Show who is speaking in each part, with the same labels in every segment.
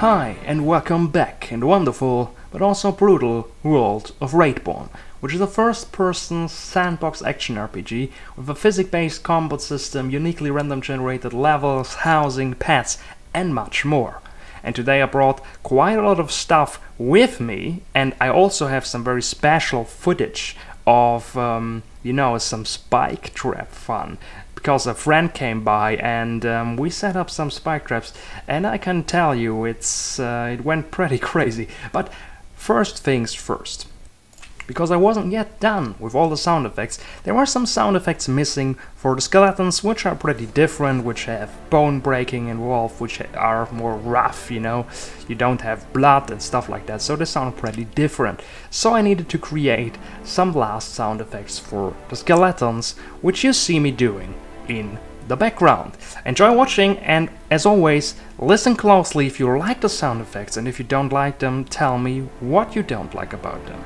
Speaker 1: Hi and welcome back in the wonderful but also brutal world of Raidborn, which is a first-person sandbox action RPG with a physics-based combat system, uniquely random generated levels, housing, pets and much more. And today I brought quite a lot of stuff with me, and I also have some very special footage of, some spike trap fun. Because a friend came by and we set up some spike traps, and I can tell you it went pretty crazy. But first things first. Because I wasn't yet done with all the sound effects, there were some sound effects missing for the skeletons, which are pretty different, which have bone breaking involved, which are more rough, you don't have blood and stuff like that, so they sound pretty different. So I needed to create some last sound effects for the skeletons, which you see me doing in the background. Enjoy watching, and as always, listen closely if you like the sound effects, and if you don't like them, tell me what you don't like about them.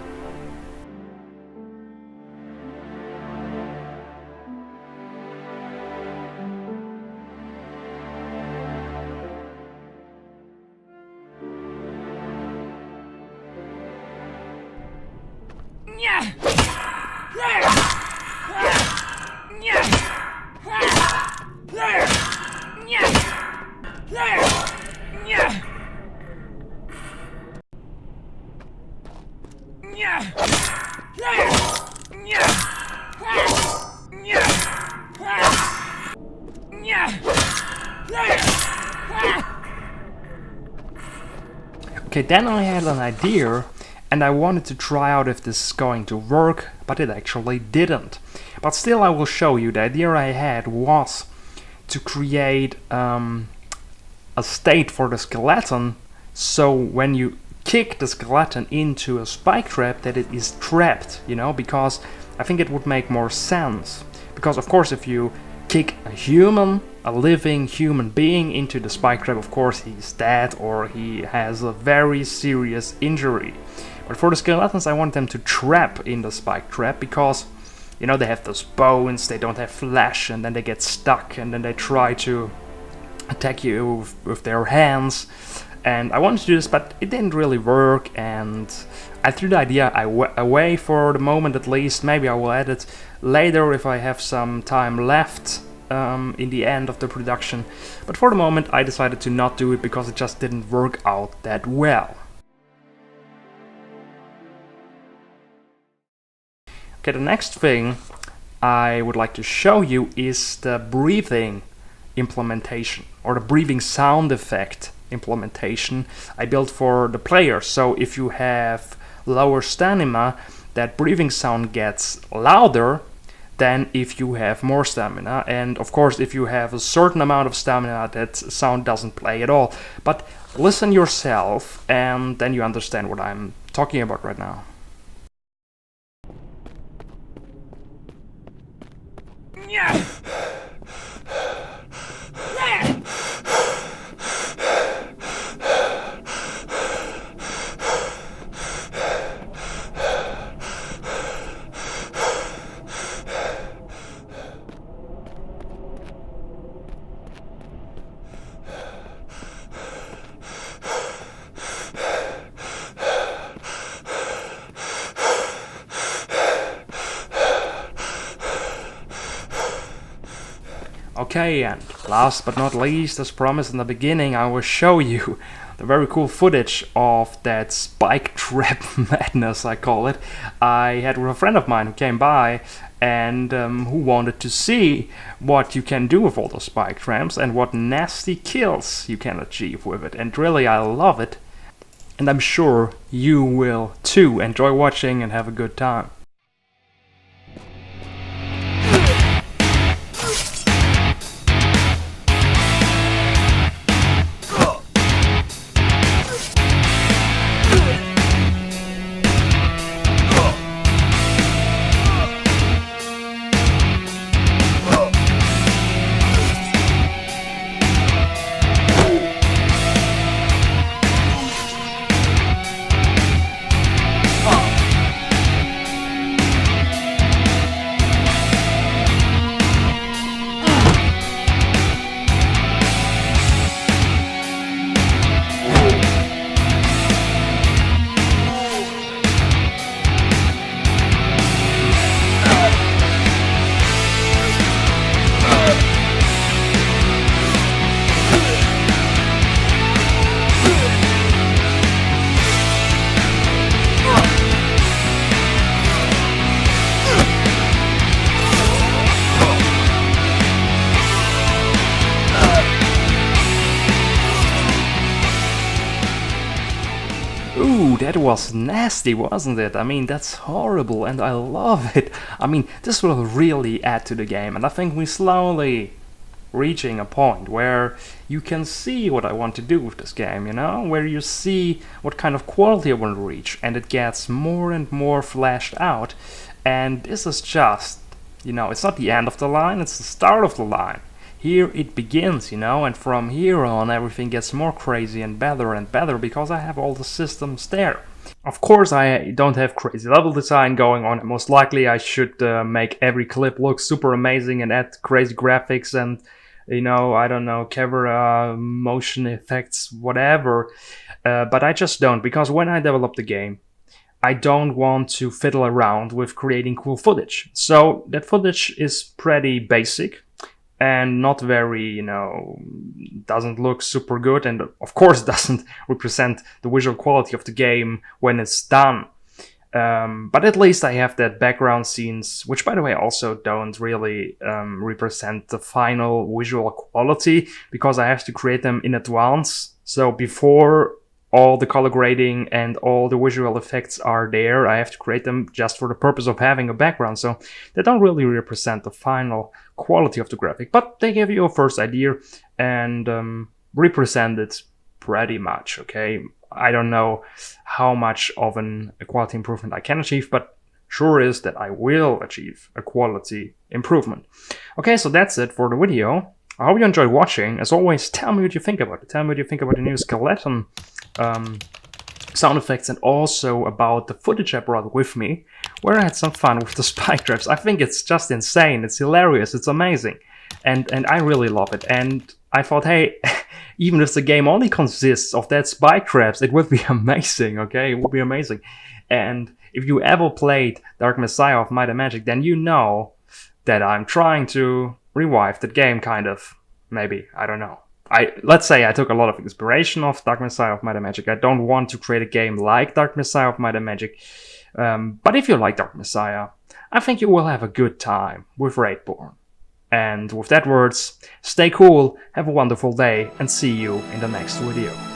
Speaker 1: Okay, then I had an idea and I wanted to try out if this is going to work, but it actually didn't. But still, I will show you. The idea I had was to create a state for the skeleton, so when you kick the skeleton into a spike trap, that it is trapped, because I think it would make more sense. Because of course, if you kick a living human being into the spike trap, of course he's dead or he has a very serious injury. But for the skeletons, I want them to trap in the spike trap because, they have those bones, they don't have flesh, and then they get stuck, and then they try to attack you with their hands. And I wanted to do this, but it didn't really work, and I threw the idea away for the moment at least. Maybe I will add it later if I have some time left in the end of the production. But for the moment, I decided to not do it because it just didn't work out that well. Okay, the next thing I would like to show you is the breathing implementation, or the breathing sound effect implementation I built for the player. So if you have lower stamina, that breathing sound gets louder than if you have more stamina. And of course, if you have a certain amount of stamina, that sound doesn't play at all. But listen yourself, and then you understand what I'm talking about right now. Okay, and last but not least, as promised in the beginning, I will show you the very cool footage of that spike trap madness, I call it. I had with a friend of mine who came by and who wanted to see what you can do with all those spike traps and what nasty kills you can achieve with it. And really, I love it, and I'm sure you will too. Enjoy watching and have a good time. That was nasty, wasn't it? I mean, that's horrible and I love it. I mean, this will really add to the game, and I think we're slowly reaching a point where you can see what I want to do with this game, you know? Where you see what kind of quality I want to reach, and it gets more and more fleshed out. And this is just, you know, it's not the end of the line, it's the start of the line. Here it begins, you know, and from here on everything gets more crazy and better because I have all the systems there. Of course I don't have crazy level design going on, and most likely I should make every clip look super amazing and add crazy graphics and, you know, I don't know, camera, motion effects, whatever. But I just don't, because when I develop the game, I don't want to fiddle around with creating cool footage. So that footage is pretty basic and not very, you know, doesn't look super good, and of course doesn't represent the visual quality of the game when it's done. But at least I have that background scenes, which by the way also don't really represent the final visual quality, because I have to create them in advance. So before all the color grading and all the visual effects are there, I have to create them just for the purpose of having a background. So they don't really represent the final quality of the graphic, but they give you a first idea and represent it pretty much, okay? I don't know how much of a quality improvement I can achieve, but sure is that I will achieve a quality improvement. Okay, so that's it for the video. I hope you enjoyed watching. As always, tell me what you think about it. Tell me what you think about the new skeleton sound effects, and also about the footage I brought with me, where I had some fun with the spike traps. I think it's just insane, it's hilarious, it's amazing, and I really love it. And I thought, hey, even if the game only consists of that spike traps, it would be amazing, okay? It would be amazing. And if you ever played Dark Messiah of Might and Magic, then you know that I'm trying to revive that game, kind of. Maybe, I don't know. Let's say I took a lot of inspiration of Dark Messiah of Might and Magic. I don't want to create a game like Dark Messiah of Might and Magic. But if you like Dark Messiah, I think you will have a good time with Raidborn. And with that words, stay cool, have a wonderful day, and see you in the next video.